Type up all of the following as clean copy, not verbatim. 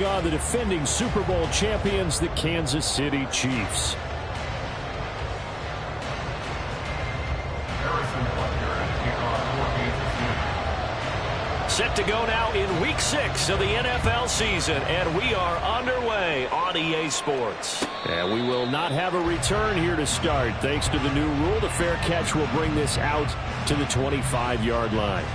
on the defending Super Bowl champions, the Kansas City Chiefs. Set to go now in Week 6 of the NFL season, and we are underway on EA Sports. And we will not have a return here to start. Thanks to the new rule, the fair catch will bring this out to the 25-yard line.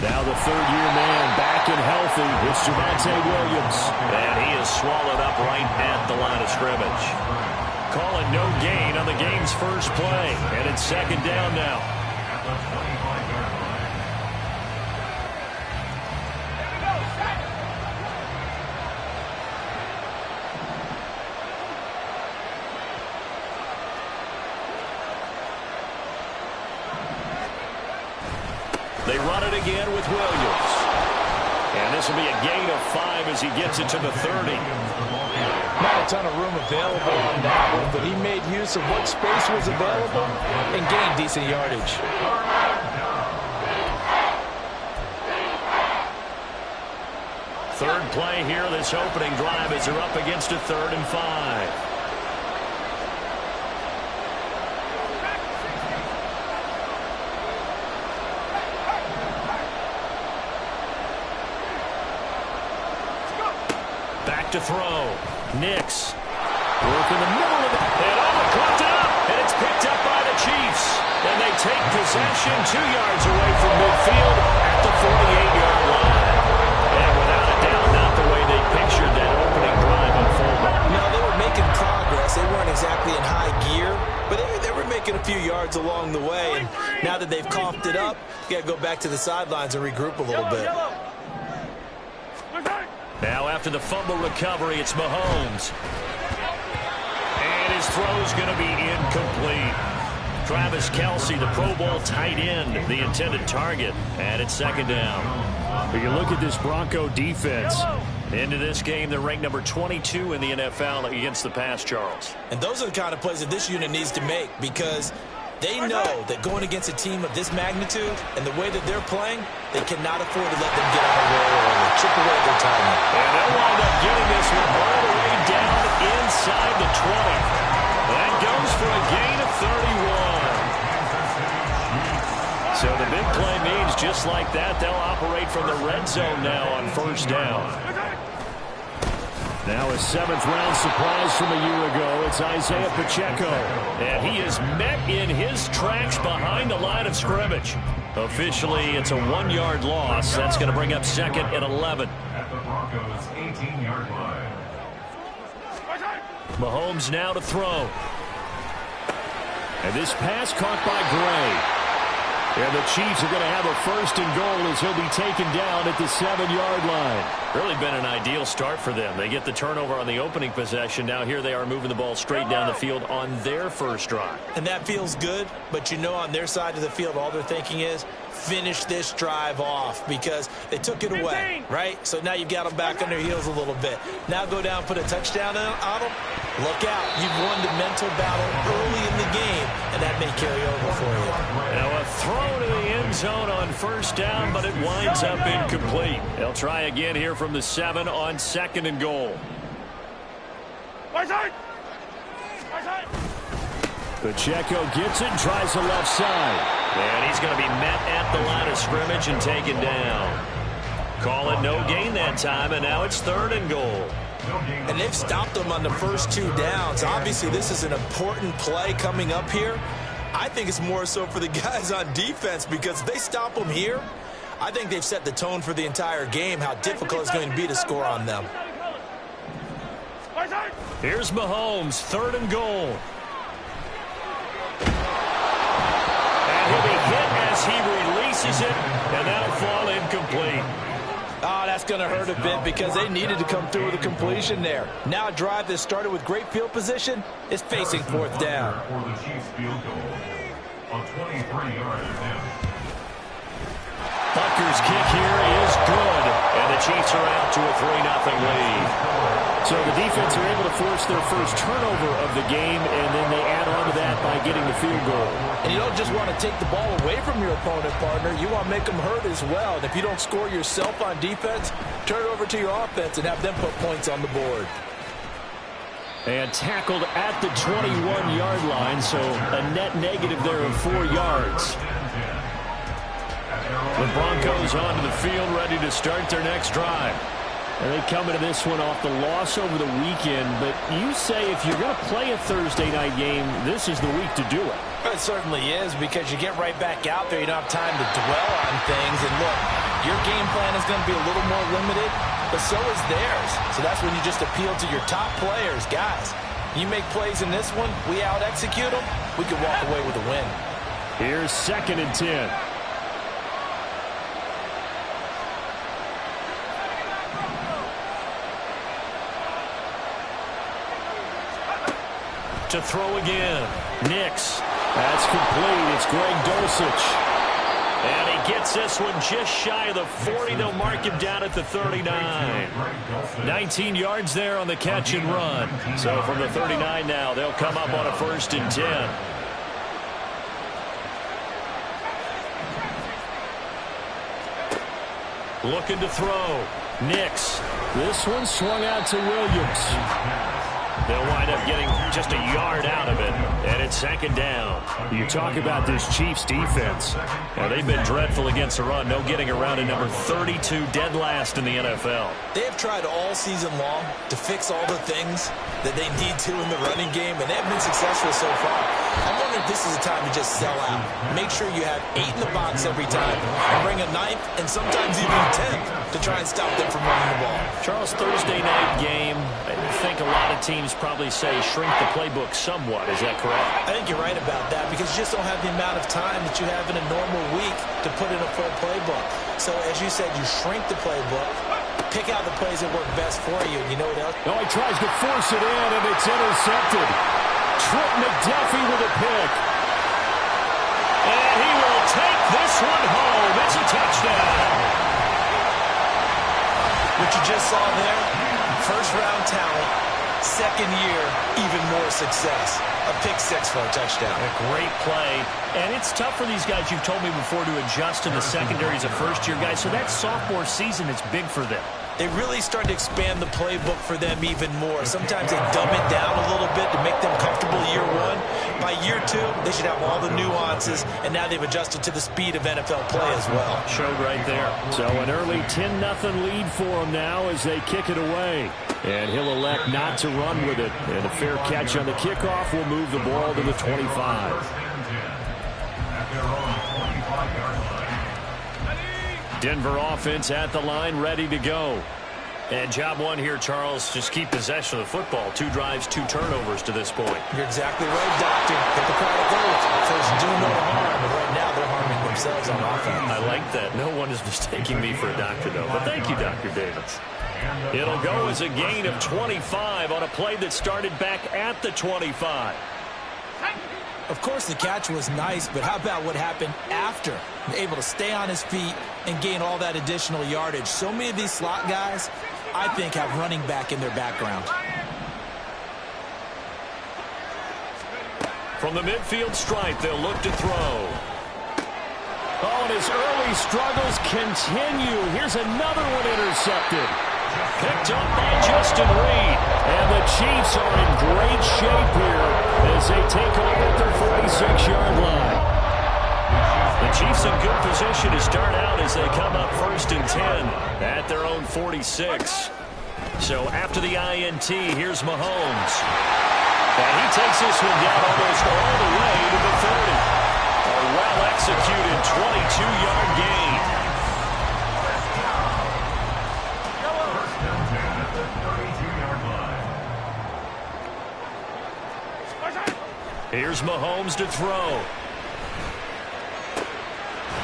Now the third-year man back and healthy. It's Javonte Williams. And he is swallowed up right at the line of scrimmage. Calling no gain on the game's first play. And it's second down now. They run it again with Williams. And this will be a gain of 5 as he gets it to the 30. Not a ton of room available on that one, but he made use of what space was available and gained decent yardage. Third play here, this opening drive as they're up against a 3rd and 5. To throw. Nix. Work in the middle of it. And caught it up. And it's picked up by the Chiefs. And they take possession 2 yards away from midfield at the 48-yard line. And without a doubt, not the way they pictured that opening drive unfolding. No, they were making progress. They weren't exactly in high gear, but they were making a few yards along the way. And now that they've coughed it up, you got to go back to the sidelines and regroup a little bit. Now after the fumble recovery, it's Mahomes. And his throw's going to be incomplete. Travis Kelce, the Pro Bowl tight end, the intended target. And it's second down. But you look at this Bronco defense. Into this game, they're ranked number 22 in the NFL against the pass, Charles. And those are the kind of plays that this unit needs to make, because they know that going against a team of this magnitude and the way that they're playing, they cannot afford to let them get out of roll or chip away at their target. And they'll wind up getting this one all the way down inside the 20. That goes for a gain of 31. So the big play means just like that, they'll operate from the red zone now on first down. Now a 7th-round surprise from a year ago. It's Isaiah Pacheco. And he is met in his tracks behind the line of scrimmage. Officially, it's a 1-yard loss. That's going to bring up second and 11. At the Broncos' 18-yard line. Mahomes now to throw. And this pass caught by Gray. And the Chiefs are going to have a 1st and goal as he'll be taken down at the 7-yard line. Really been an ideal start for them. They get the turnover on the opening possession. Now here they are moving the ball straight down the field on their first drive. And that feels good, but you know on their side of the field all they're thinking is finish this drive off, because they took it away, right? So now you've got them back on their heels a little bit. Now go down, put a touchdown on them. Look out. You've won the mental battle early in the game, and that may carry over for you. Now a throw to the end zone on first down, but it winds up incomplete. They'll try again here from the 7 on 2nd and goal. Pacheco gets it and tries the left side. And he's going to be met at the line of scrimmage and taken down. Call it no gain that time, and now it's 3rd and goal. And they've stopped them on the first 2 downs. Obviously, this is an important play coming up here. I think it's more so for the guys on defense, because if they stop them here, I think they've set the tone for the entire game, how difficult it's going to be to score on them. Here's Mahomes, 3rd and goal. And he'll be hit as he releases it, and that'll fall incomplete. Oh, that's going to hurt a bit, because they needed to come through with a completion there. Now a drive that started with great field position is facing 4th down. For the Chiefs field goal on 23-yard attempt. Butker's kick here is good, and the Chiefs are out to a 3-0 lead. So the defense are able to force their first turnover of the game, and then they add on to that by getting the field goal. And you don't just want to take the ball away from your opponent, partner. You want to make them hurt as well. And if you don't score yourself on defense, turn it over to your offense and have them put points on the board. And tackled at the 21-yard line, so a net negative there of 4 yards. The Broncos onto the field, ready to start their next drive. And they come into this one off the loss over the weekend, but you say if you're going to play a Thursday night game, this is the week to do it. It certainly is, because you get right back out there. You don't have time to dwell on things. And look, your game plan is going to be a little more limited, but so is theirs. So that's when you just appeal to your top players. Guys, you make plays in this one, we out-execute them, we can walk away with a win. Here's 2nd and 10. To throw again. Nix. That's complete. It's Greg Dulcich. And he gets this one just shy of the 40. They'll mark him down at the 39. 19 yards there on the catch and run. So from the 39 now, they'll come up on a 1st and 10. Looking to throw. Nix. This one swung out to Williams. They'll wind up getting just a yard out of it, and it's 2nd down. You talk about this Chiefs defense. Now, they've been dreadful against the run. No getting around to number 32, dead last in the NFL. They have tried all season long to fix all the things that they need to in the running game, and they've been successful so far. I wonder if this is a time to just sell out. Make sure you have 8 in the box every time, and bring a 9th and sometimes even a 10th to try and stop them from running the ball. Charles, Thursday night game, I think a lot of teams probably say shrink the playbook somewhat. Is that correct? I think you're right about that, because you just don't have the amount of time that you have in a normal week to put in a full playbook. So as you said, you shrink the playbook, pick out the plays that work best for you. You know what else? Oh, he tries to force it in, and it's intercepted. Trent McDuffie with a pick. And he will take this one home. It's a touchdown. What you just saw there, first-round talent, second year, even more success. A pick-6 for a touchdown. A great play. And it's tough for these guys, you've told me before, to adjust in the secondary as a first-year guy. So that sophomore season is big for them. They really start to expand the playbook for them even more. Sometimes they dumb it down a little bit to make them comfortable year 1. By year 2, they should have all the nuances, and now they've adjusted to the speed of NFL play as well. Showed right there. So an early 10-0 lead for them now as they kick it away. And he'll elect not to run with it. And a fair catch on the kickoff will move the ball to the 25. Denver offense at the line, ready to go. And job one here, Charles, just keep possession of the football. 2 drives, 2 turnovers to this point. You're exactly right, Doctor. Get the crowd of those. First, do no harm. And right now, they're harming themselves on offense. I like that. No one is mistaking me for a doctor, though. But thank you, Dr. Davis. It'll go as a gain of 25 on a play that started back at the 25. Of course, the catch was nice, but how about what happened after? Able to stay on his feet and gain all that additional yardage. So many of these slot guys, I think, have running back in their background. From the midfield stripe, they'll look to throw. Oh, and his early struggles continue. Here's another one intercepted. Picked up by Justin Reed. And the Chiefs are in great shape here as they take over at their 46-yard line. The Chiefs in good position to start out as they come up 1st and 10 at their own 46. So after the INT, here's Mahomes. And he takes this one down almost all the way to the 30. A well-executed 22-yard gain. Here's Mahomes to throw.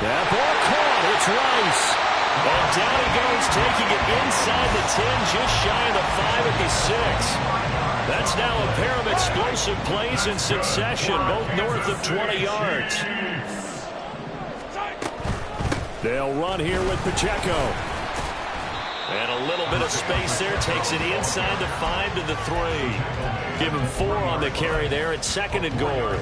That ball caught. It's Rice. And down he goes, taking it inside the 10, just shy of the 5 at the 6. That's now a pair of explosive plays in succession, both north of 20 yards. They'll run here with Pacheco. And a little bit of space there. Takes it inside the 5 to the 3. Give him 4 on the carry there at 2nd and goal.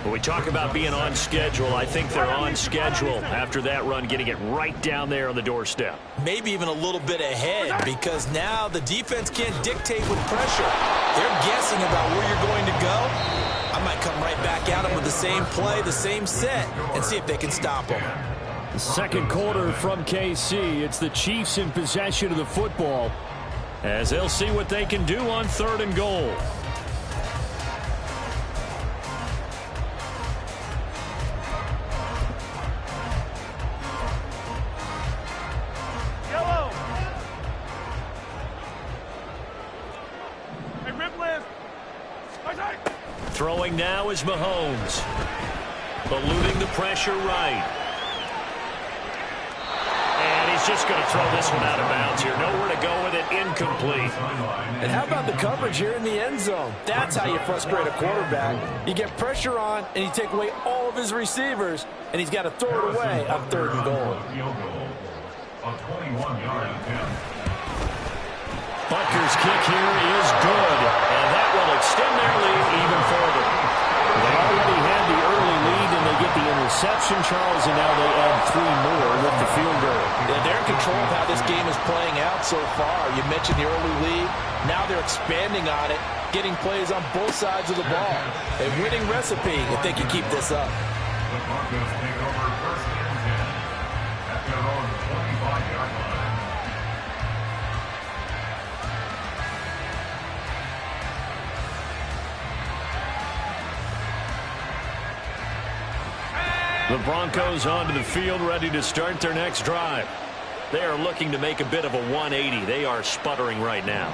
When we talk about being on schedule, I think they're on schedule after that run, getting it right down there on the doorstep. Maybe even a little bit ahead, because now the defense can't dictate with pressure. They're guessing about where you're going to go. I might come right back at them with the same play, the same set, and see if they can stop them. The second quarter from KC. It's the Chiefs in possession of the football, as they'll see what they can do on 3rd and goal. Throwing now is Mahomes. Eluding the pressure right. And he's just going to throw this one out of bounds here. Nowhere to go with it. Incomplete. And how about the coverage here in the end zone? That's how you frustrate a quarterback. You get pressure on, and you take away all of his receivers, and he's got to throw it away on 3rd and goal. A 21-yard attempt. Butker's kick here is good, and that will extend their lead even further. They already had the early lead, and they get the interception, Charles, and now they add 3 more with the field goal. Yeah, they're in control of how this game is playing out so far. You mentioned the early lead. Now they're expanding on it, getting plays on both sides of the ball. A winning recipe if they can keep this up. The Broncos take over 1st and 10 at their own 25-yard line. The Broncos onto the field, ready to start their next drive. They are looking to make a bit of a 180. They are sputtering right now.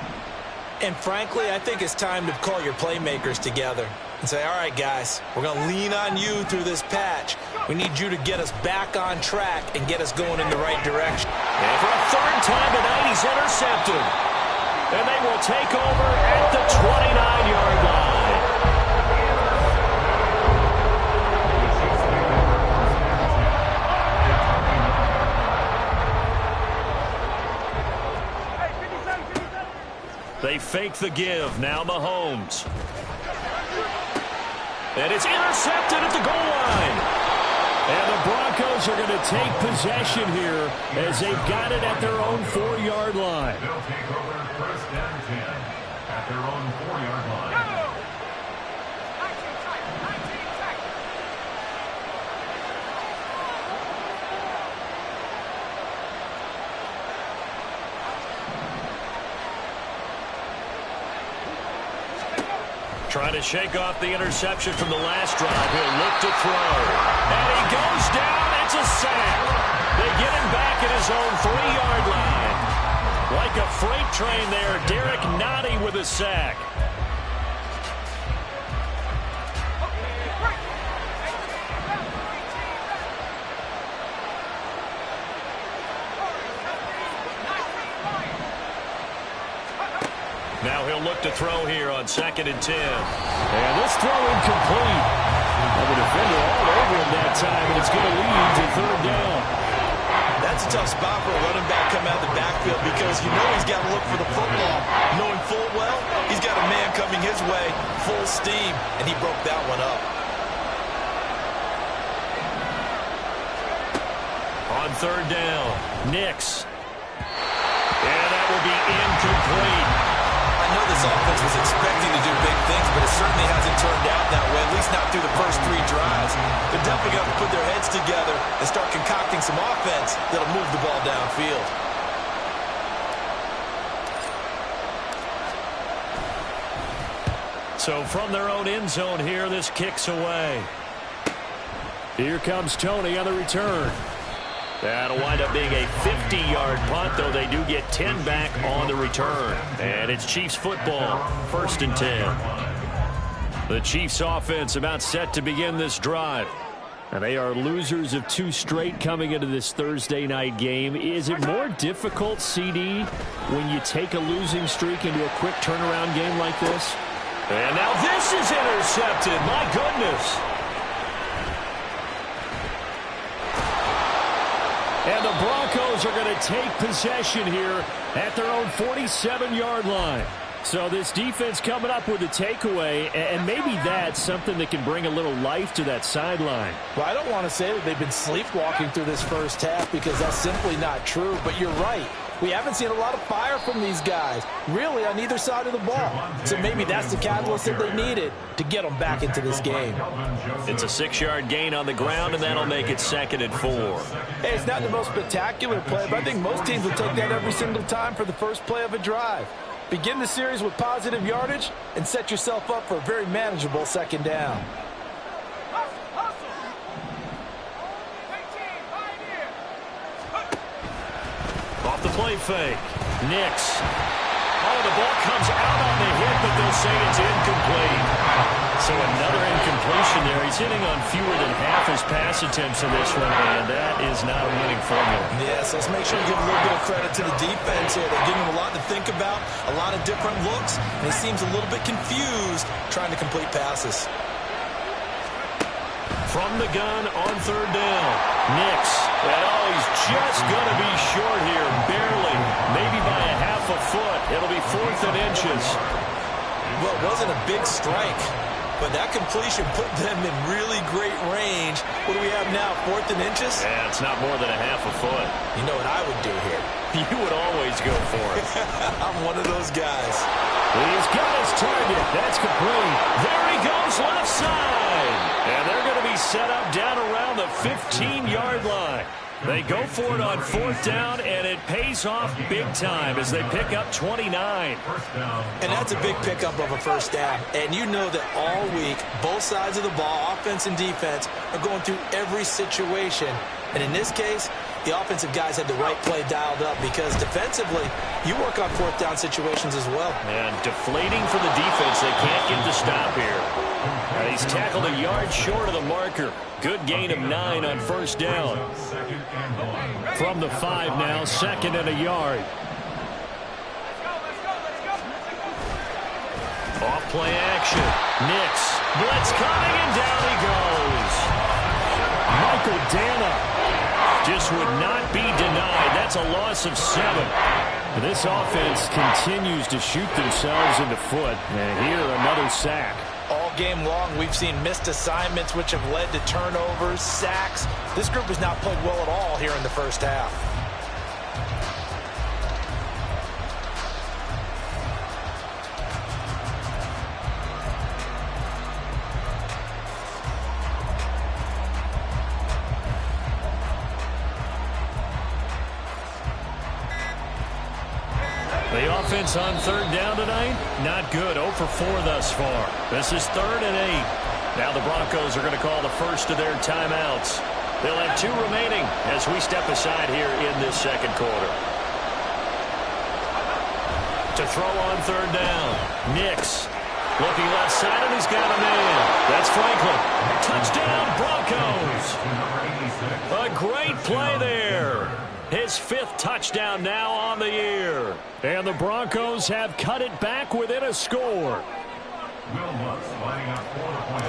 And frankly, I think it's time to call your playmakers together and say, all right, guys, we're going to lean on you through this patch. We need you to get us back on track and get us going in the right direction. And for a 3rd time tonight, he's intercepted. And they will take over at the 29-yard line. They fake the give. Now Mahomes. And it's intercepted at the goal line. And the Broncos are going to take possession here as they've got it at their own 4-yard line. They'll take over 1st and 10 at their own 4-yard line. Trying to shake off the interception from the last drive. He'll look to throw. And he goes down. It's a sack. They get him back at his own 3-yard line. Like a freight train there, Derek Nottie with a sack. Now he'll look to throw here on 2nd and 10. And this throw incomplete. And the defender all over him that time, and it's going to lead to 3rd down. That's a tough spot for a running back coming out of the backfield because you know he's got to look for the football. Knowing full well, he's got a man coming his way, full steam, and he broke that one up. On 3rd down, Nix. And that will be incomplete. I know this offense was expecting to do big things, but it certainly hasn't turned out that way, at least not through the first 3 drives. They're definitely going to put their heads together and start concocting some offense that'll move the ball downfield. So from their own end zone here, this kicks away. Here comes Tony on the return. That'll wind up being a 50-yard punt, though they do get 10 back on the return. And it's Chiefs football, 1st and 10. The Chiefs offense about set to begin this drive. And they are losers of 2 straight coming into this Thursday night game. Is it more difficult, CD, when you take a losing streak into a quick turnaround game like this? And now this is intercepted. My goodness. And the Broncos Broncos are going to take possession here at their own 47-yard line. So this defense coming up with a takeaway, and maybe that's something that can bring a little life to that sideline. Well, I don't want to say that they've been sleepwalking through this first half because that's simply not true, but you're right. We haven't seen a lot of fire from these guys, really, on either side of the ball. So maybe that's the catalyst that they needed to get them back into this game. It's a 6-yard gain on the ground, and that'll make it 2nd and 4. Hey, it's not the most spectacular play, but I think most teams will take that every single time for the first play of a drive. Begin the series with positive yardage and set yourself up for a very manageable 2nd down. Off the play fake. Nix. Oh, the ball comes out on the hit, but they'll say it's incomplete. So another incompletion there. He's hitting on fewer than half his pass attempts in this one, and that is not a winning formula. Yes, let's make sure we give a little bit of credit to the defense here. They're giving him a lot to think about, a lot of different looks, and he seems a little bit confused trying to complete passes. From the gun on 3rd down. Nix. And he's just going to be short here, barely. Maybe by a half a foot. It'll be 4th and inches. Well, it wasn't a big strike, but that completion put them in really great range. What do we have now, 4th and inches? Yeah, it's not more than a half a foot. You know what I would do here? You would always go for it. I'm one of those guys. He's got his target. That's complete. There he goes, left side. And they're going to be set up down around the 15-yard line. They go for it on 4th down, and it pays off big time as they pick up 29. And that's a big pickup of a 1st down. And you know that all week, both sides of the ball, offense and defense, are going through every situation. And in this case, the offensive guys had the right play dialed up because defensively, you work on 4th down situations as well. And deflating for the defense. They can't get the stop here. He's tackled a yard short of the marker. Good gain of 9 on 1st down. From the 5 now, 2nd and a yard. Off play action. Nix. Blitz coming, and down he goes. Michael Dana just would not be denied. That's a loss of 7. This offense continues to shoot themselves in the foot. And here, another sack. All game long, we've seen missed assignments, which have led to turnovers, sacks. This group has not played well at all here in the first half. The offense on 3rd down tonight, not good. 0 for 4 thus far. This is 3rd and 8. Now the Broncos are going to call the first of their timeouts. They'll have 2 remaining as we step aside here in this 2nd quarter. To throw on 3rd down. Nix looking left side, and he's got a man. That's Franklin. Touchdown, Broncos. A great play there. His 5th touchdown now on the year. And the Broncos have cut it back within a score.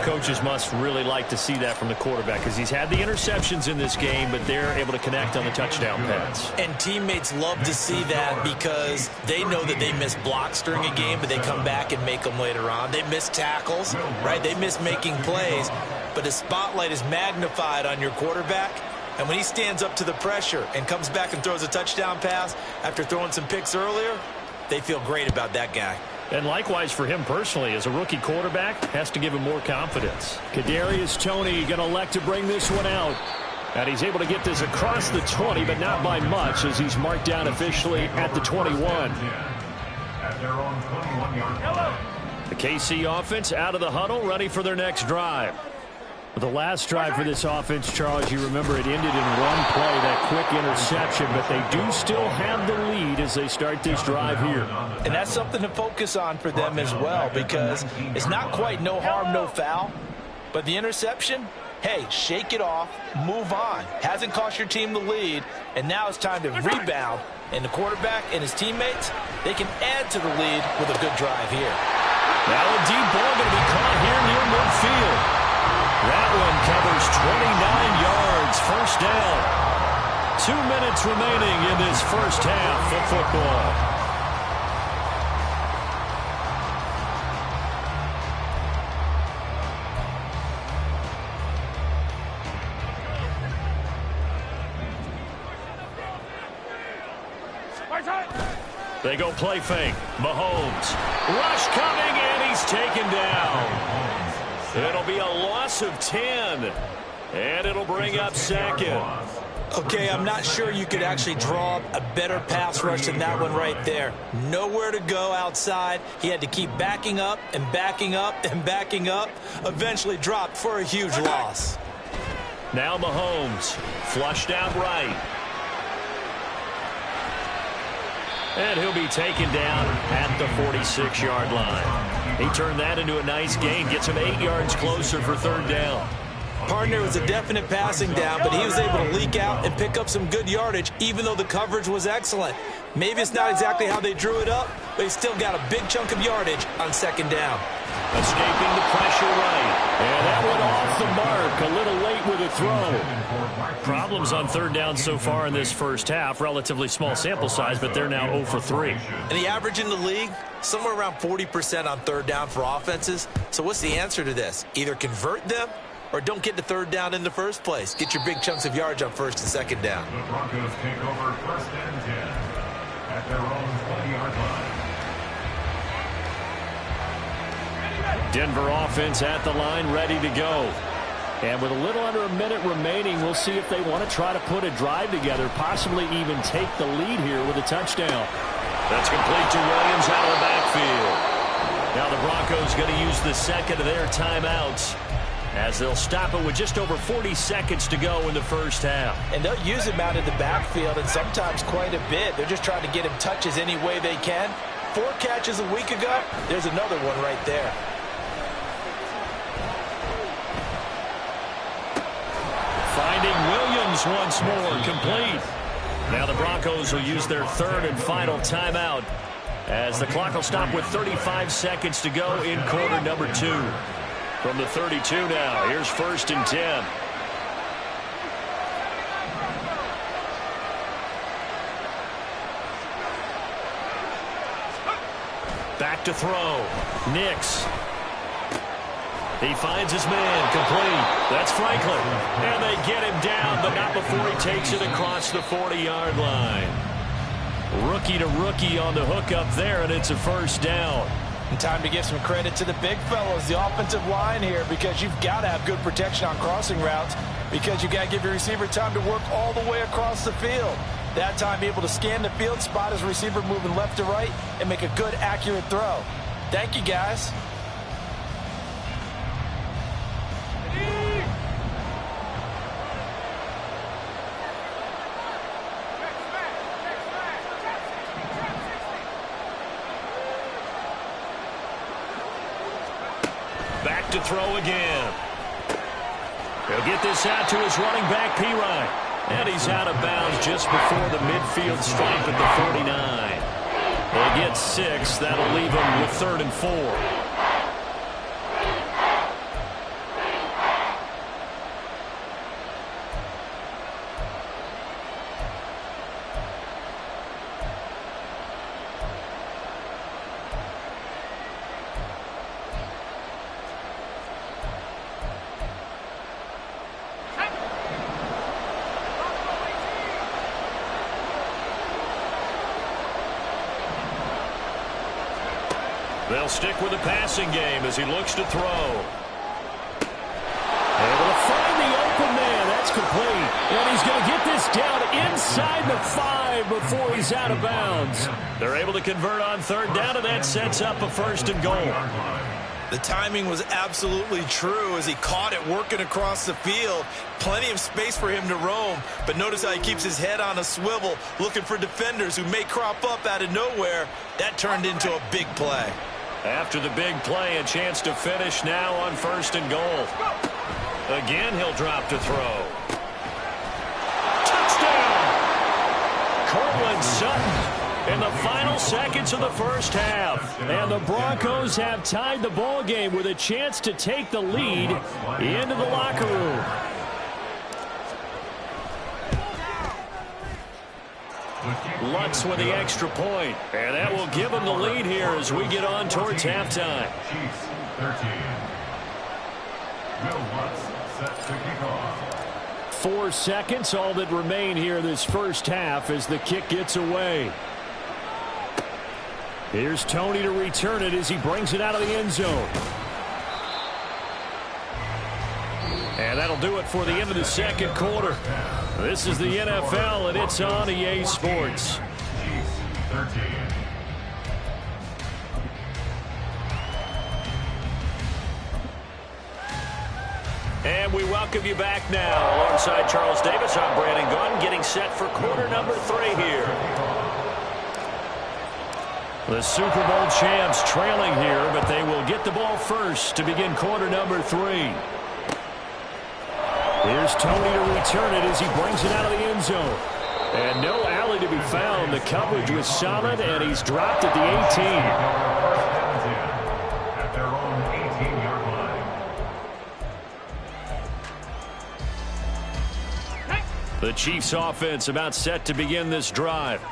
Coaches must really like to see that from the quarterback because he's had the interceptions in this game, but they're able to connect on the touchdown pass. And teammates love to see that because they know that they miss blocks during a game, but they come back and make them later on. They miss tackles, right? They miss making plays, but the spotlight is magnified on your quarterback. And when he stands up to the pressure and comes back and throws a touchdown pass after throwing some picks earlier, they feel great about that guy. And likewise for him personally, as a rookie quarterback, has to give him more confidence. Kadarius Toney going to elect to bring this one out. And he's able to get this across the 20, but not by much as he's marked down officially at the 21. The KC offense out of the huddle, ready for their next drive. The last drive for this offense, Charles, you remember it ended in one play, that quick interception, but they do still have the lead as they start this drive here. And that's something to focus on for them as well because it's not quite no harm, no foul, but the interception, hey, shake it off, move on. Hasn't cost your team the lead, and now it's time to rebound. And the quarterback and his teammates, they can add to the lead with a good drive here. Now a deep ball going to be caught here near midfield. That one covers 29 yards, 1st down. 2 minutes remaining this first half of football. They go play fake. Mahomes. Rush coming, and he's taken down. It'll be a loss of 10. And it'll bring up second. Okay, I'm not sure you could actually draw up a better pass rush than that one right there. Nowhere to go outside. He had to keep backing up and backing up and backing up. Eventually dropped for a huge loss. Now Mahomes. Flushed out right. And he'll be taken down at the 46-yard line. He turned that into a nice gain. Gets him 8 yards closer for third down. Partner was a definite passing down, but he was able to leak out and pick up some good yardage, even though the coverage was excellent. Maybe it's not exactly how they drew it up, but he still got a big chunk of yardage on second down. Escaping the pressure right. And that one off the mark. A little late with a throw. Problems on third down so far in this first half. Relatively small sample size, but they're now 0 for 3. And the average in the league, somewhere around 40% on third down for offenses. So what's the answer to this? Either convert them or don't get to third down in the first place. Get your big chunks of yards on first and second down. The Broncos take over first and 10 at their own 20-yard line. Denver offense at the line, ready to go. And with a little under a minute remaining, we'll see if they want to try to put a drive together, possibly even take the lead here with a touchdown. That's complete to Williams out of the backfield. Now the Broncos going to use the second of their timeouts, as they'll stop it with just over 40 seconds to go in the first half. And they'll use him out in the backfield, and sometimes quite a bit. They're just trying to get him touches any way they can. 4 catches a week ago. There's another one right there. Finding Williams once more, complete. Now the Broncos will use their third and final timeout, as the clock will stop with 35 seconds to go in quarter number 2. From the 32 now, here's first and 10. Back to throw. Nix. He finds his man, complete. That's Franklin. And they get him down, but not before he takes it across the 40-yard line. Rookie to rookie on the hook up there, and it's a first down. And time to give some credit to the big fellows, the offensive line here, because you've got to have good protection on crossing routes, because you've got to give your receiver time to work all the way across the field. That time, be able to scan the field, spot his receiver moving left to right, and make a good, accurate throw. Thank you, guys. Back to throw again. He'll get this out to his running back, Pirine. And he's out of bounds just before the midfield stripe at the 49. They get 6. That'll leave him with 3rd and 4. They'll stick with the passing game as he looks to throw. Able to find the open man. That's complete. And he's going to get this down inside the 5 before he's out of bounds. They're able to convert on third down, and that sets up a 1st and goal. The timing was absolutely true as he caught it working across the field. Plenty of space for him to roam, but notice how he keeps his head on a swivel looking for defenders who may crop up out of nowhere. That turned into a big play. After the big play, a chance to finish now on 1st and goal. Again, he'll drop to throw. Touchdown! Cortland Sutton in the final seconds of the first half. And the Broncos have tied the ball game with a chance to take the lead into the locker room. Lutz with the extra point. And that will give them the lead here as we get on towards halftime. Chiefs 13. Will Lutz sets the kickoff. 4 seconds, all that remain here this first half as the kick gets away. Here's Tony to return it as he brings it out of the end zone. And that'll do it for the end of the second quarter. This is the NFL, and it's on EA Sports. Chiefs 13. And we welcome you back now. Alongside Charles Davis, I'm Brandon Gaudin, getting set for quarter number 3 here. The Super Bowl champs trailing here, but they will get the ball first to begin quarter number 3. Here's Tony to return it as he brings it out of the end zone. And no alley to be found. The coverage was solid, and he's dropped at the 18. At their own 18-yard line. The Chiefs offense about set to begin this drive.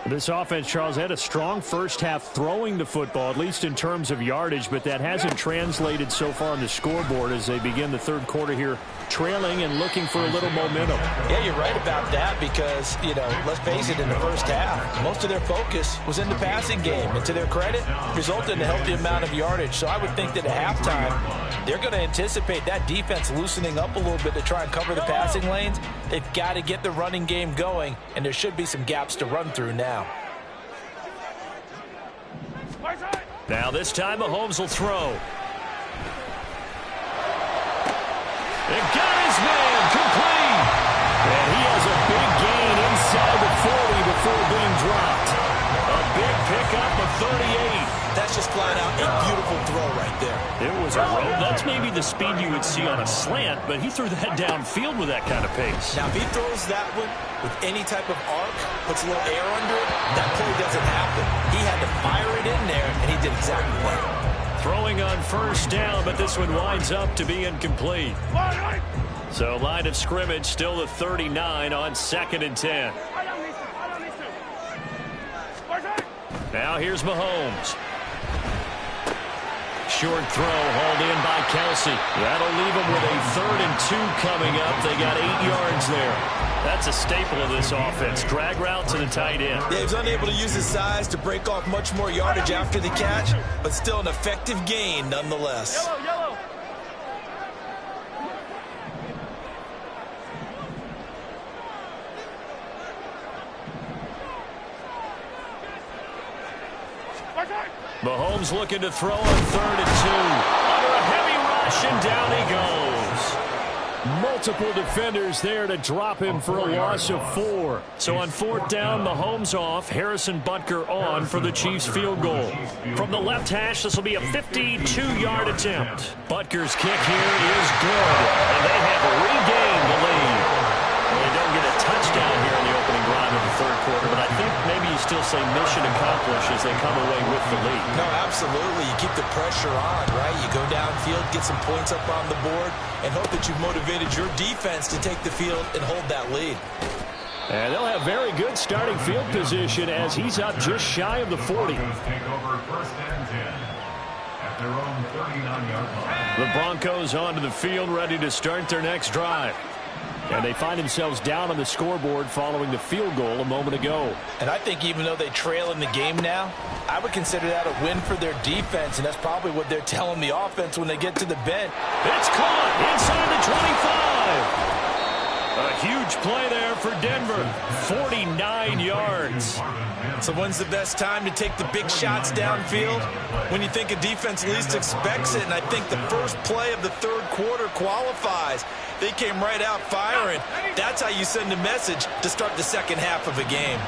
This offense, Charles, had a strong first half throwing the football, at least in terms of yardage, but that hasn't translated so far on the scoreboard as they begin the third quarter here, trailing and looking for a little momentum. Yeah, you're right about that because, let's face it, in the first half, most of their focus was in the passing game. And to their credit, resulted in a healthy amount of yardage. So I would think that at halftime, they're going to anticipate that defense loosening up a little bit to try and cover the passing lanes. They've got to get the running game going, and there should be some gaps to run through now. Now this time Mahomes will throw. It got his man complete. And he has a big gain inside the 40 before being dropped. A big pickup of 38. That's just flat out a beautiful throw right there. It was a rope. That's maybe the speed you would see on a slant, but he threw that downfield with that kind of pace. Now, if he throws that one with any type of arc, puts a little air under it, that play doesn't happen. He had to fire it in there, and he did exactly that. Throwing on first down, but this one winds up to be incomplete. So line of scrimmage still the 39 on 2nd and 10. Now here's Mahomes. Short throw hauled in by Kelce. That'll leave them with a 3rd and 2 coming up. They got 8 yards there. That's a staple of this offense. Drag route to the tight end. Yeah, he was unable to use his size to break off much more yardage after the catch, but still an effective gain nonetheless. Yellow. Mahomes looking to throw on 3rd and 2. Under a heavy rush, and down he goes. Multiple defenders there to drop him for a loss of 4. So on 4th down, Mahomes off, Harrison Butker on for the Chiefs field goal. From the left hash, this will be a 52-yard attempt. Butker's kick here is good, and they have regained the lead. They don't get a touchdown here in the opening drive of the third quarter, but I think maybe you still say mission accomplished as they come away with the lead. No, absolutely. You keep the pressure on, right? You go downfield, get some points up on the board, and hope that you've motivated your defense to take the field and hold that lead. And they'll have very good starting field position as he's up just shy of the 40. Take over 1st and 10 at their own 39-yard line. The Broncos onto the field, ready to start their next drive. And they find themselves down on the scoreboard following the field goal a moment ago. And I think even though they trail in the game now, I would consider that a win for their defense, and that's probably what they're telling the offense when they get to the bench. It's caught inside the 25. A huge play there for Denver. 49 yards. So when's the best time to take the big shots downfield? When you think a defense least expects it, and I think the first play of the third quarter qualifies. They came right out firing. That's how you send a message to start the second half of a game.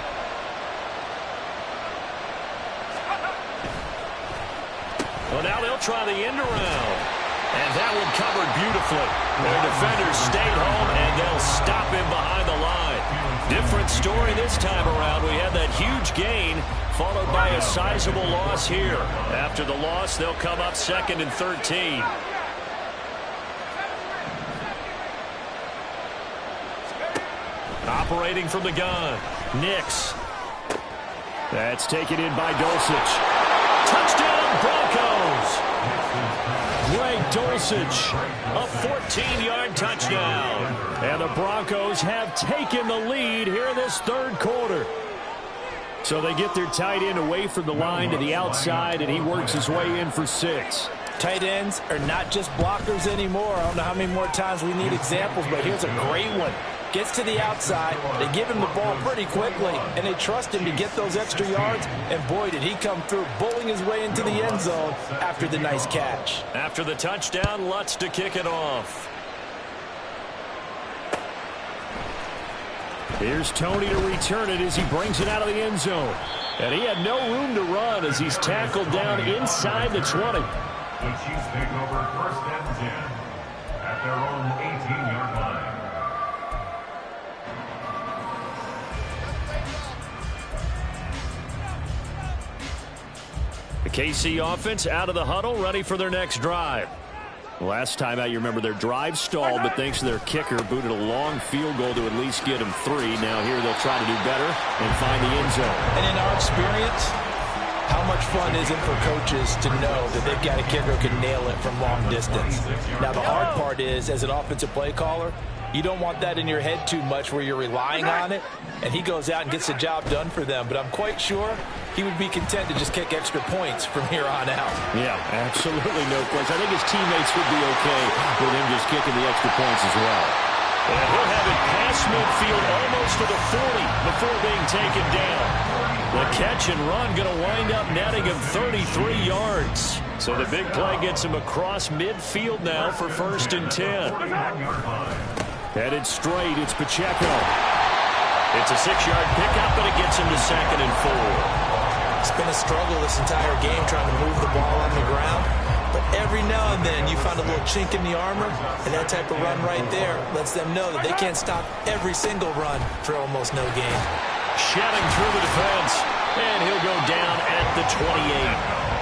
Well, now they'll try the end around. And that one covered beautifully. Their defenders stayed home, and they'll stop him behind the line. Different story this time around. We had that huge gain, followed by a sizable loss here. After the loss, they'll come up 2nd and 13. Operating from the gun, Nix. That's taken in by Dulcich. Touchdown Broncos! Greg Dulcich, a 14-yard touchdown. And the Broncos have taken the lead here in this third quarter. So they get their tight end away from the line to the outside, and he works his way in for 6. Tight ends are not just blockers anymore. I don't know how many more times we need examples, but here's a great one. Gets to the outside, they give him the ball pretty quickly, and they trust him to get those extra yards, and boy, did he come through, bowling his way into the end zone after the nice catch. After the touchdown, Lutz to kick it off. Here's Tony to return it as he brings it out of the end zone. And he had no room to run as he's tackled down inside the 20. The Chiefs take over 1st and 10 at their own 18-yard line. The KC offense out of the huddle, ready for their next drive. Last time out, you remember their drive stalled, but thanks to their kicker, booted a long field goal to at least get them 3. Now here they'll try to do better and find the end zone. And in our experience, how much fun is it for coaches to know that they've got a kicker who can nail it from long distance? Now, the hard part is, as an offensive play caller, you don't want that in your head too much where you're relying on it, and he goes out and gets the job done for them. But I'm quite sure he would be content to just kick extra points from here on out. Yeah, absolutely no question. I think his teammates would be okay with him just kicking the extra points as well. And he'll have it past midfield almost to the 40 before being taken down. The catch and run going to wind up netting him 33 yards. So the big play gets him across midfield now for 1st and 10. Headed straight, it's Pacheco. It's a 6-yard pickup, but it gets him to 2nd and 4. It's been a struggle this entire game trying to move the ball on the ground. But every now and then you find a little chink in the armor, and that type of run right there lets them know that they can't stop every single run for almost no gain. Shedding through the defense, and he'll go down at the 28.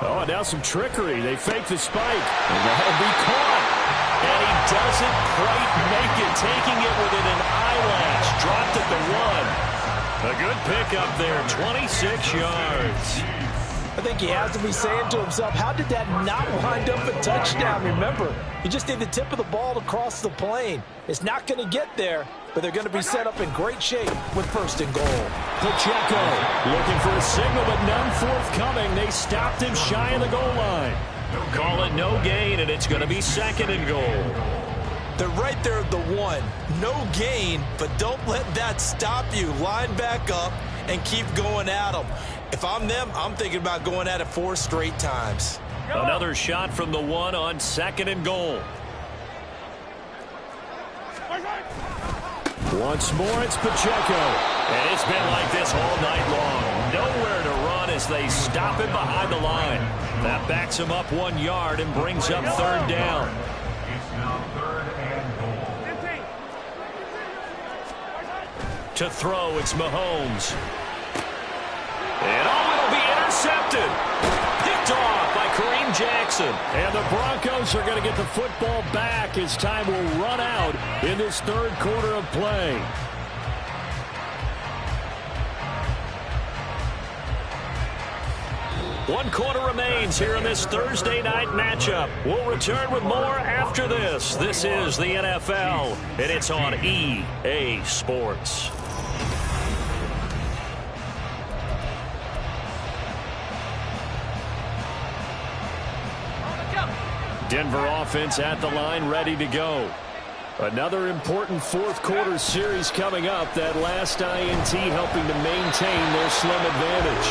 Oh, and now some trickery. They fake the spike, and that'll be caught. And he doesn't quite make it, taking it within an eyelash. Dropped at the 1. A good pickup there, 26 yards. I think he has to be saying to himself, how did that not wind up a touchdown? Remember, you just need the tip of the ball to cross the plane. It's not going to get there, but they're going to be set up in great shape with 1st and goal. Pacheco looking for a signal, but none forthcoming. They stopped him shy of the goal line. Call it no gain, and it's going to be 2nd and goal. They're right there at the 1. No gain, but don't let that stop you. Line back up and keep going at them. If I'm them, I'm thinking about going at it 4 straight times. Another shot from the 1 on 2nd and goal. Once more, it's Pacheco. And it's been like this all night long. Nowhere to run as they stop him behind the line. That backs him up 1 yard and brings up 3rd down. It's now 3rd and goal. To throw, it's Mahomes. And it'll be intercepted. Picked off by Kareem Jackson. And the Broncos are going to get the football back as time will run out in this third quarter of play. One quarter remains here in this Thursday night matchup. We'll return with more after this. This is the NFL, and it's on EA Sports. Denver offense at the line, ready to go. Another important fourth quarter series coming up. That last INT helping to maintain their slim advantage.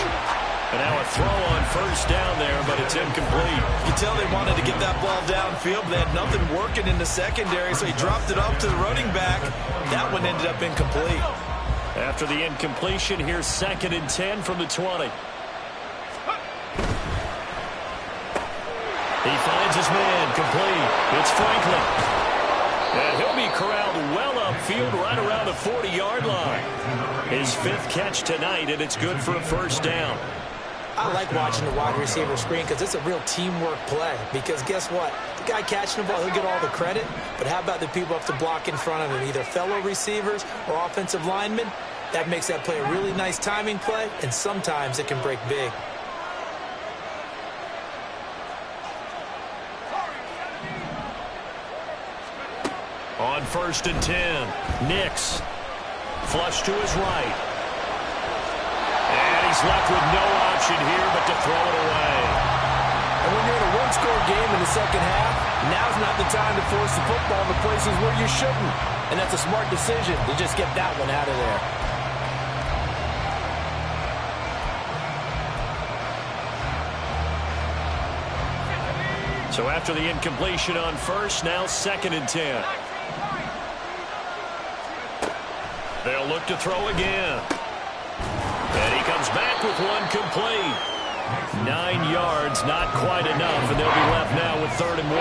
And now a throw on 1st down there, but it's incomplete. You can tell they wanted to get that ball downfield, but they had nothing working in the secondary, so he dropped it off to the running back. That one ended up incomplete. After the incompletion, here's 2nd and 10 from the 20. He finds his man, complete. It's Franklin. And he'll be corralled well upfield right around the 40-yard line. His 5th catch tonight, and it's good for a 1st down. I like watching the wide receiver screen because it's a real teamwork play. Because guess what? The guy catching the ball, he'll get all the credit. But how about the people up to block in front of him, either fellow receivers or offensive linemen? That makes that play a really nice timing play, and sometimes it can break big. On 1st and 10, Nix. Flush to his right. And he's left with no option here but to throw it away. And when you're in a one-score game in the second half, now's not the time to force the football in the places where you shouldn't. And that's a smart decision to just get that one out of there. So after the incompletion on 1st, now 2nd and 10. They'll look to throw again. And he comes back with one complete. 9 yards, not quite enough, and they'll be left now with 3rd and 1.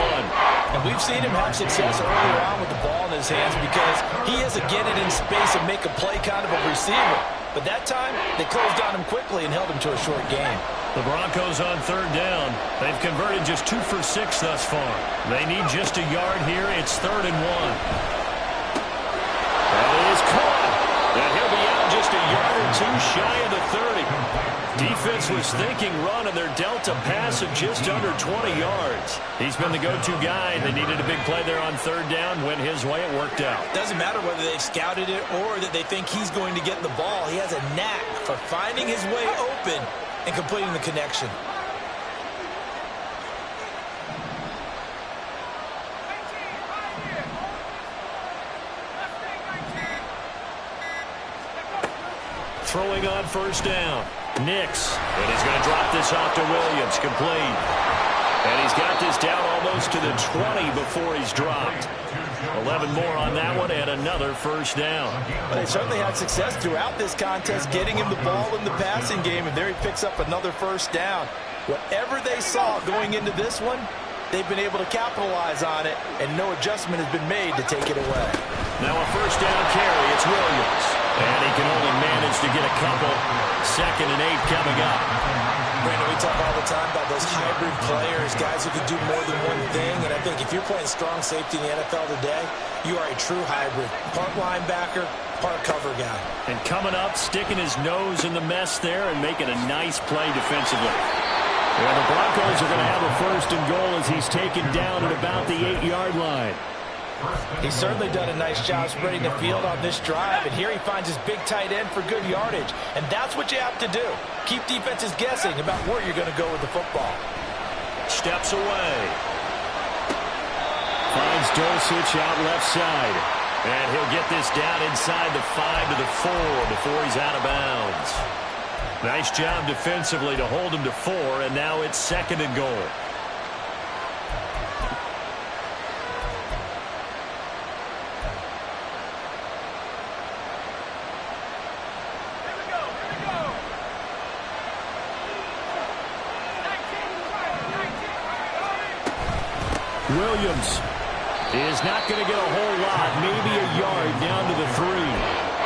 And we've seen him have success earlier on with the ball in his hands because he has to get it in space and make a play kind of a receiver. But that time, they closed on him quickly and held him to a short gain. The Broncos on 3rd down. They've converted just 2 for 6 thus far. They need just a yard here. It's 3rd and 1. That is caught. And he'll be out just a yard or 2 shy of the 30. Defense was thinking run, and they're dealt a pass of just under 20 yards. He's been the go-to guy. They needed a big play there on 3rd down. Went his way. It worked out. Doesn't matter whether they've scouted it or that they think he's going to get the ball. He has a knack for finding his way open and completing the connection. Throwing on 1st down. Nix. And he's going to drop this off to Williams. Complete. And he's got this down almost to the 20 before he's dropped. 11 more on that one and another 1st down. But they certainly had success throughout this contest getting him the ball in the passing game, and there he picks up another 1st down. Whatever they saw going into this one, they've been able to capitalize on it, and no adjustment has been made to take it away. Now a 1st down carry. It's Williams. And he can only manage to get a couple. 2nd and 8 coming up. Brandon, we talk all the time about those hybrid players, guys who can do more than one thing. And I think if you're playing strong safety in the NFL today, you are a true hybrid. Part linebacker, part cover guy. And coming up, sticking his nose in the mess there and making a nice play defensively. And the Broncos are going to have a 1st and goal as he's taken down at about the 8-yard line. He's certainly done a nice job spreading the field on this drive, and here he finds his big tight end for good yardage. And that's what you have to do. Keep defenses guessing about where you're going to go with the football. Steps away. Finds Dulcich out left side. And he'll get this down inside the 5 to the 4 before he's out of bounds. Nice job defensively to hold him to 4, and now it's 2nd and goal. Williams is not going to get a whole lot, maybe a yard down to the 3.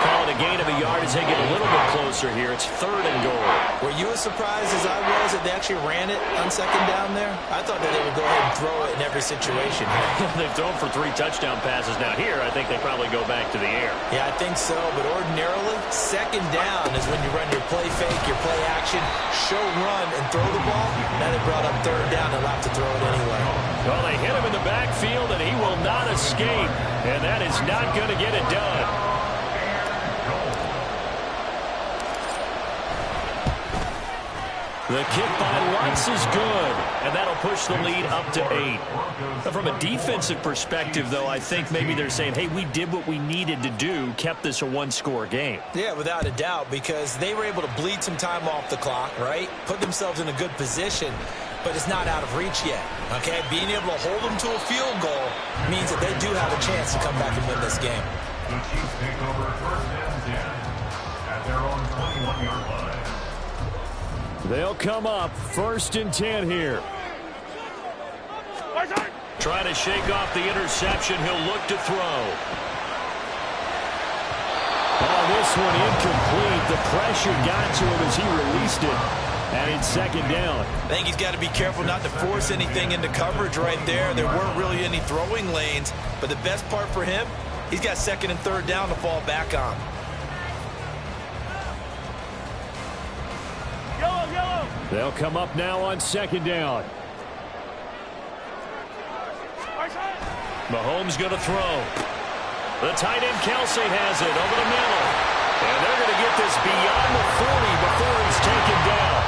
Call it a gain of a yard as they get a little bit closer here. It's 3rd and goal. Were you as surprised as I was that they actually ran it on 2nd down there? I thought that they would go ahead and throw it in every situation. They've thrown for 3 touchdown passes. Now here, I think they probably go back to the air. Yeah, I think so. But ordinarily, 2nd down is when you run your play fake, your play action, show run, and throw the ball. Now they brought up 3rd down and allowed to throw it anyway. Well, they hit him in the backfield, and he will not escape. And that is not going to get it done. The kick by Lutz is good, and that'll push the lead up to 8. But from a defensive perspective, though, I think maybe they're saying, hey, we did what we needed to do, kept this a 1-score game. Yeah, without a doubt, because they were able to bleed some time off the clock, right? Put themselves in a good position, but it's not out of reach yet, okay? Being able to hold them to a field goal means that they do have a chance to come back and win this game. The Chiefs take over 1st and 10 at their own 21-yard line. They'll come up 1st and 10 here. Trying to shake off the interception. He'll look to throw. Oh, this one incomplete. The pressure got to him as he released it. And it's second down. I think he's got to be careful not to force anything into coverage right there. There weren't really any throwing lanes, but the best part for him, he's got second and third down to fall back on. They'll come up now on second down. Mahomes going to throw. The tight end Kelce has it over the middle. And they're going to get this beyond the 40 before he's taken down.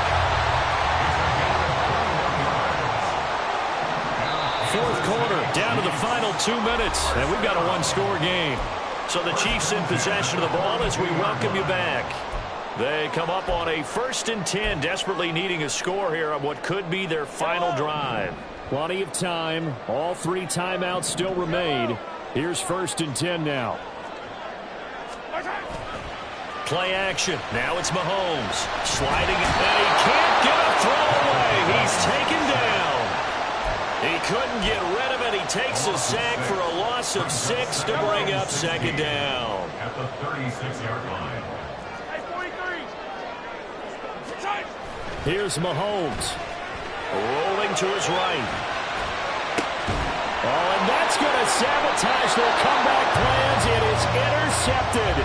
Fourth quarter, down to the final 2 minutes. And we've got a one-score game. So the Chiefs in possession of the ball as we welcome you back. They come up on a 1st and 10, desperately needing a score here on what could be their final drive. Plenty of time. All 3 timeouts still remain. Here's 1st and 10 now. Play action. Now it's Mahomes. Sliding, and he can't get a throw away. He's taken down. He couldn't get rid of it. He takes a sack for a loss of 6 to bring up second down. At the 36-yard line. Here's Mahomes. Rolling to his right. Oh, and that's going to sabotage their comeback plans. It is intercepted.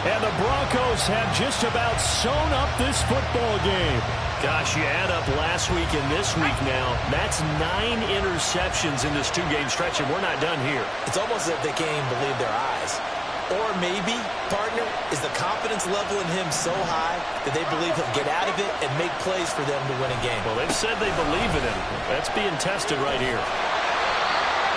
And the Broncos have just about sewn up this football game. Gosh, you add up last week and this week now. That's 9 interceptions in this 2-game stretch, and we're not done here. It's almost as if they can't even believe their eyes. Or maybe, partner, is the confidence level in him so high that they believe he'll get out of it and make plays for them to win a game. Well, they've said they believe in him. That's being tested right here.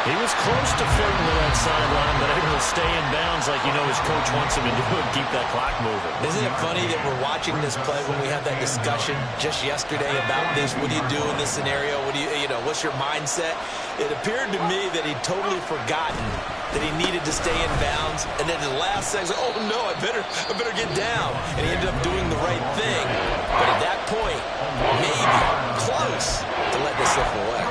He was close to flirting with that sideline, but able to stay in bounds like you know his coach wants him to do and keep that clock moving. Isn't it funny that we're watching this play when we had that discussion just yesterday about this? What do you do in this scenario? What do you know, what's your mindset? It appeared to me that he'd totally forgotten that he needed to stay in bounds, and then the last second, oh no, I better get down. And he ended up doing the right thing. But at that point, maybe close to let this slip away.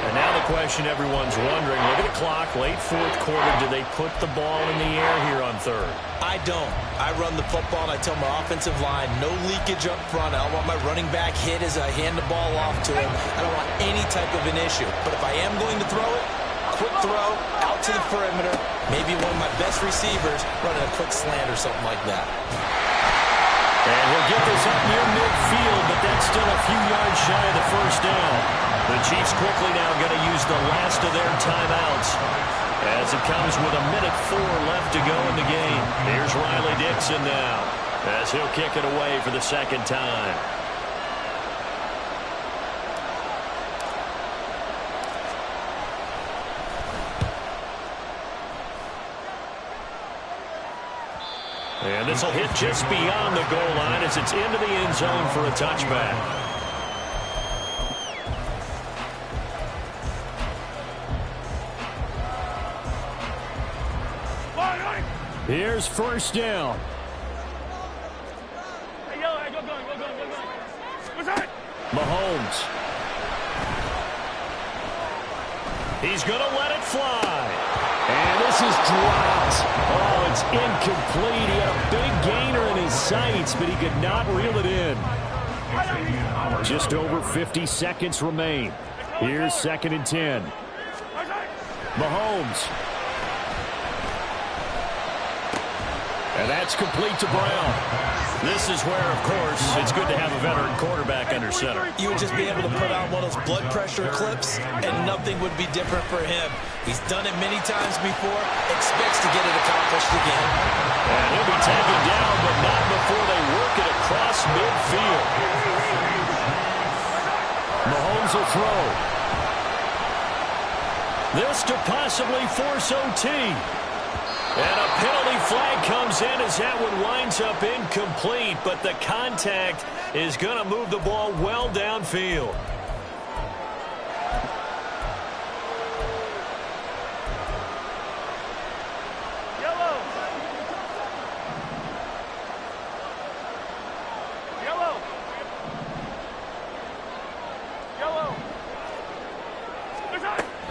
And now the question everyone's wondering, look at the clock, late 4th quarter, do they put the ball in the air here on 3rd? I don't. I run the football and I tell my offensive line, no leakage up front. I don't want my running back hit as I hand the ball off to him. I don't want any type of an issue. But if I am going to throw it, quick throw, out to the perimeter, maybe one of my best receivers running a quick slant or something like that. And he'll get this up near midfield, but that's still a few yards shy of the 1st down. The Chiefs quickly now going to use the last of their timeouts as it comes with 1:04 left to go in the game. Here's Riley Dixon now as he'll kick it away for the 2nd time. And this will hit just beyond the goal line as it's into the end zone for a touchback. Here's 1st down. Mahomes. He's going to let it fly. And this is dropped. Oh, it's incomplete. He had a big gainer in his sights, but he could not reel it in. Just over 50 seconds remain. Here's 2nd and 10. Mahomes. And that's complete to Brown. This is where, of course, it's good to have a veteran quarterback under center. You would just be able to put on one of those blood pressure clips, and nothing would be different for him. He's done it many times before, expects to get it accomplished again. And he'll be taken down, but not before they work it across midfield. Mahomes will throw. This to possibly force OT. And a penalty flag comes in as that one winds up incomplete, but the contact is going to move the ball well downfield.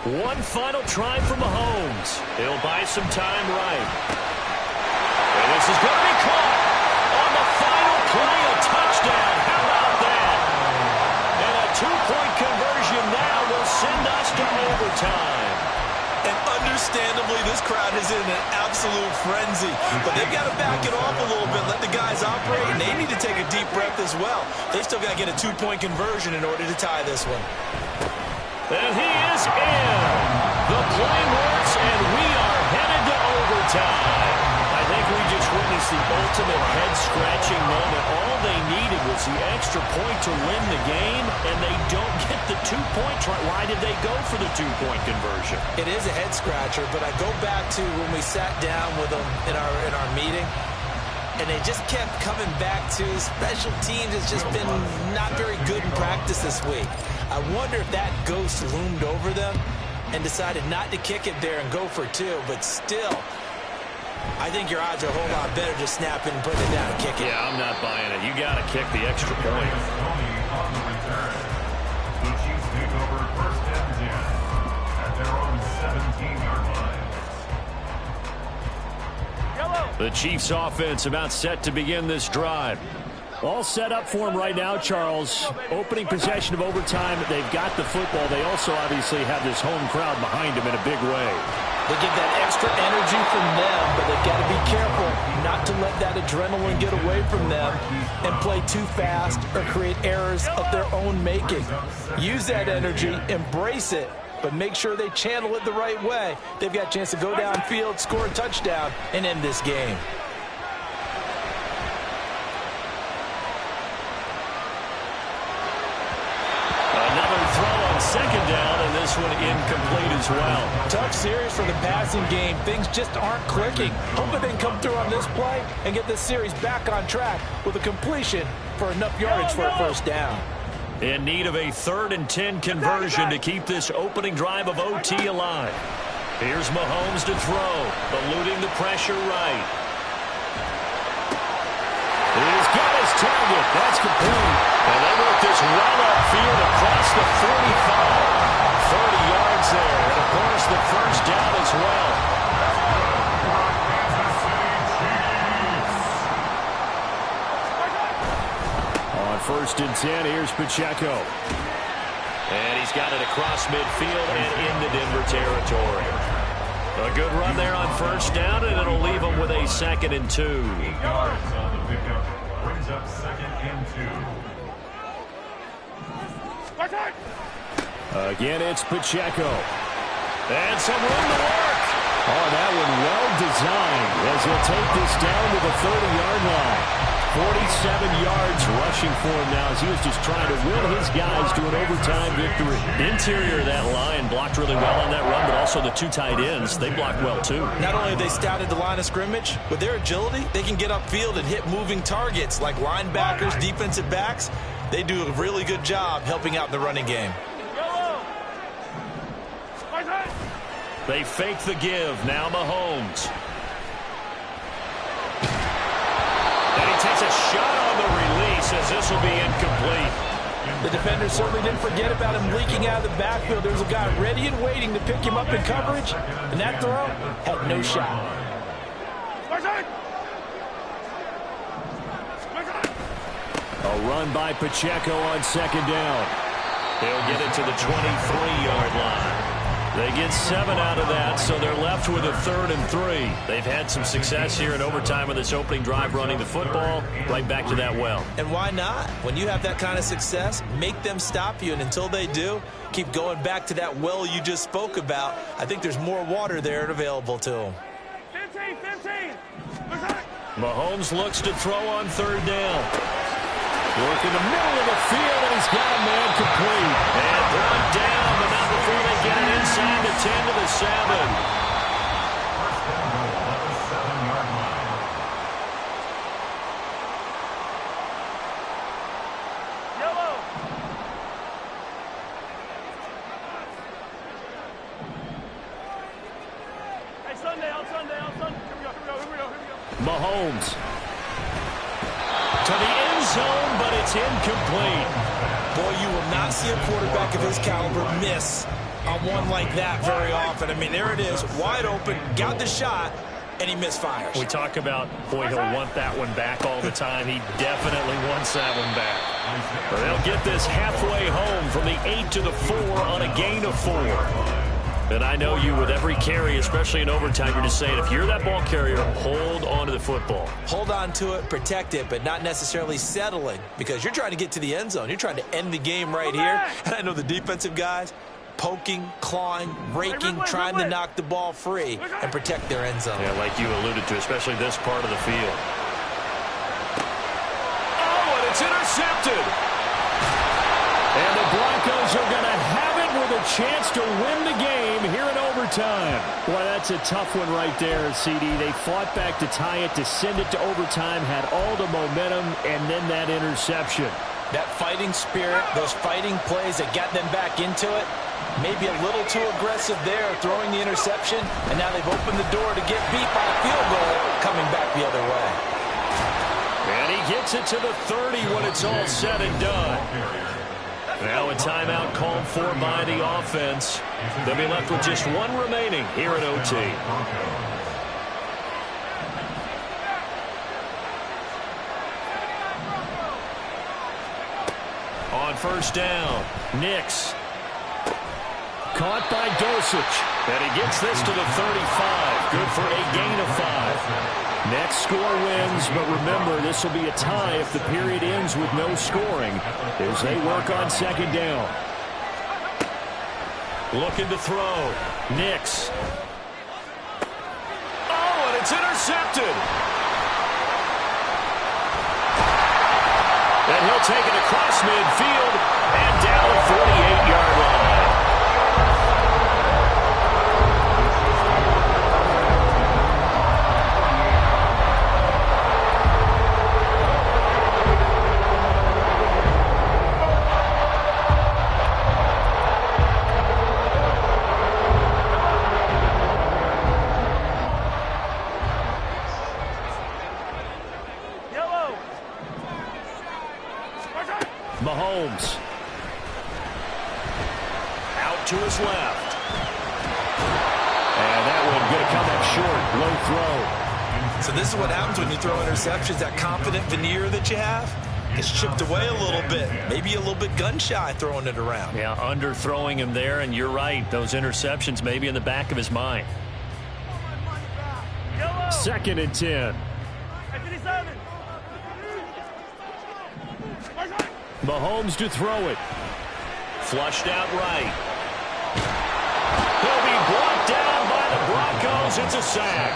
One final try for Mahomes. He'll buy some time right. And this is going to be caught on the final play, a touchdown. How about that? crowd is in an absolute frenzy. But they've got to back it off a little bit, let the guys operate, and they need to take a deep breath as well. They've still got to get a 2-point conversion in order to tie this one. And he is in. The play works, and we are headed to overtime. I think we just witnessed the ultimate head-scratching moment. All they needed was the extra point to win the game, and they don't get the 2-point try. Why did they go for the 2-point conversion? It is a head-scratcher, but I go back to when we sat down with them in our meeting, and they just kept coming back to special teams has just been not very good in practice this week. I wonder if that ghost loomed over them and decided not to kick it there and go for 2, but still, I think your odds are a whole lot better just snapping and putting it down and kicking. Yeah, I'm not buying it. You got to kick the extra point. The Chiefs take over first and 10 at their own 17-yard line. The Chiefs offense about set to begin this drive. All set up for him right now, Charles. Opening possession of overtime. They've got the football. They also obviously have this home crowd behind them in a big way. They get that extra energy from them, but they've got to be careful not to let that adrenaline get away from them and play too fast or create errors of their own making. Use that energy, embrace it, but make sure they channel it the right way. They've got a chance to go downfield, score a touchdown, and end this game. Second down, and this one incomplete as well. Tough series for the passing game. Things just aren't clicking. Hoping they can come through on this play and get this series back on track with a completion for enough yardage for a first down. In need of a 3rd and 10 conversion to keep this opening drive of OT alive. Here's Mahomes to throw, eluding the pressure right. He's got his target. That's complete. And they work this well upfield across the 45. 30 yards there. And, of course, the first down as well. On 1st and 10, here's Pacheco. And he's got it across midfield and into Denver territory. A good run there on first down, and it'll leave them with a 2nd and 2. 8 yards on the pickup. Brings up 2nd and 2. Again, it's Pacheco. And some room to work. Oh, that one well designed as he'll take this down to the 30-yard line. 47 yards rushing for him now as he was just trying to will his guys to an overtime victory. Interior of that line blocked really well on that run, but also the 2 tight ends, they blocked well too. Not only have they scouted the line of scrimmage, with their agility, they can get upfield and hit moving targets like linebackers, defensive backs. They do a really good job helping out the running game. They fake the give. Now Mahomes. And he takes a shot on the release as this will be incomplete. The defender certainly didn't forget about him leaking out of the backfield. There's a guy ready and waiting to pick him up in coverage, and that throw had no shot. A run by Pacheco on 2nd down. They'll get it to the 23-yard line. They get 7 out of that, so they're left with a 3rd and 3. They've had some success here in overtime in this opening drive running the football. Right back to that well. And why not? When you have that kind of success, make them stop you, and until they do, keep going back to that well you just spoke about. I think there's more water there available to them. 15. Mahomes looks to throw on 3rd down. Work in the middle of the field, and he's got a man complete. And brought down, but not before they get it inside the 10 to the 7. First and goal at the 7-yard line. Yellow. Hey, Sunday. Here we go. Mahomes. To the end zone, but it's incomplete. Boy, you will not see a quarterback of his caliber miss on one like that very often. I mean, there it is, wide open, got the shot, and he misfires. We talk about, boy, he'll want that one back all the time. He definitely wants that one back. They'll get this halfway home from the 8 to the 4 on a gain of 4. And I know you, with every carry, especially in overtime, you're just saying, if you're that ball carrier, hold on to the football. Hold on to it, protect it, but not necessarily settling, because you're trying to get to the end zone. You're trying to end the game right here. And I know the defensive guys poking, clawing, raking, trying to knock the ball free and protect their end zone. Yeah, like you alluded to, especially this part of the field. Oh, and it's intercepted. And the Broncos are going to have it with a chance to win the game here in overtime. Boy, that's a tough one right there, CD. They fought back to tie it, to send it to overtime, had all the momentum, and then that interception. That fighting spirit, those fighting plays that got them back into it, maybe a little too aggressive there, throwing the interception, and now they've opened the door to get beat by a field goal coming back the other way. And he gets it to the 30 when it's all said and done. Now a timeout called for by the offense. They'll be left with just one remaining here at OT. On first down, Nix. Caught by Dosich. And he gets this to the 35. Good for a gain of 5. Next score wins, but remember, this will be a tie if the period ends with no scoring as they work on second down. Looking to throw. Nix. Oh, and it's intercepted. And he'll take it across midfield and down the 48-yard line. Mahomes. Out to his left. And that one going to come up short. Low throw. So this is what happens when you throw interceptions. That confident veneer that you have gets chipped away a little bit. Maybe a little bit gun-shy throwing it around. Yeah, underthrowing him there, and you're right. Those interceptions maybe in the back of his mind. Second and 10. Mahomes to throw it. Flushed out right. He'll be brought down by the Broncos. It's a sack.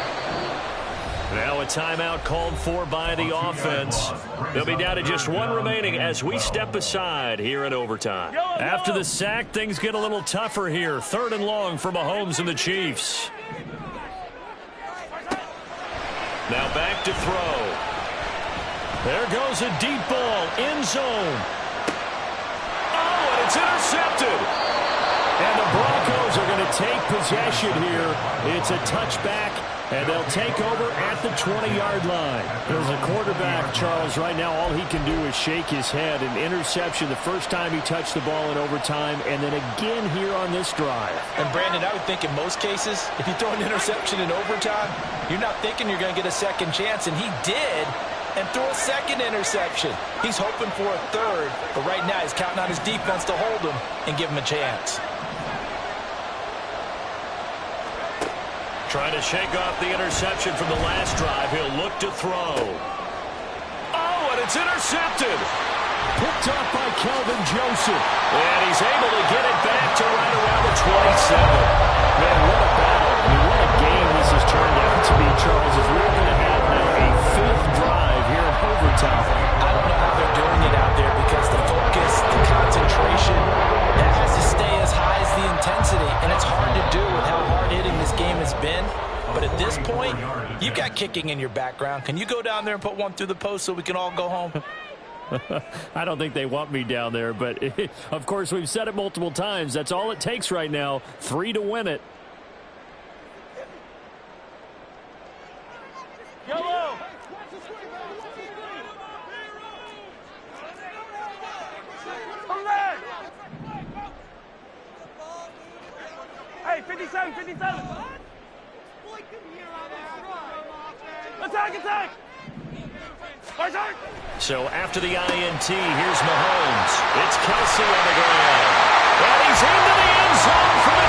Now a timeout called for by the offense. They'll be down to just one remaining as we step aside here in overtime. After the sack, things get a little tougher here. Third and long for Mahomes and the Chiefs. Now back to throw. There goes a deep ball, end zone. Oh, and it's intercepted. And the Broncos are going to take possession here. It's a touchback, and they'll take over at the 20-yard line. As a quarterback, Charles, right now all he can do is shake his head. An interception the first time he touched the ball in overtime, and then again here on this drive. And, Brandon, I would think in most cases, if you throw an interception in overtime, you're not thinking you're going to get a second chance, and he did. And throw a second interception. He's hoping for a third, but right now he's counting on his defense to hold him and give him a chance. Trying to shake off the interception from the last drive. He'll look to throw. Oh, and it's intercepted. Picked up by Kelvin Joseph. And he's able to get it back to right around the 27. Man, what a battle. I mean, what a game this has turned out to be, Charles, as we're going to have now a fifth drive here in overtime. I don't know how they're doing it out there because the focus, the concentration, that has to stay as high as the intensity, and it's hard to do with how hard-hitting this game has been. But at this point, you've got kicking in your background. Can you go down there and put one through the post so we can all go home? I don't think they want me down there, but of course we've said it multiple times. That's all it takes right now, 3 to win it. Yellow! Hey, 57, 57! Attack, attack! So after the INT, here's Mahomes. It's Kelce on the ground. And he's into the end zone for the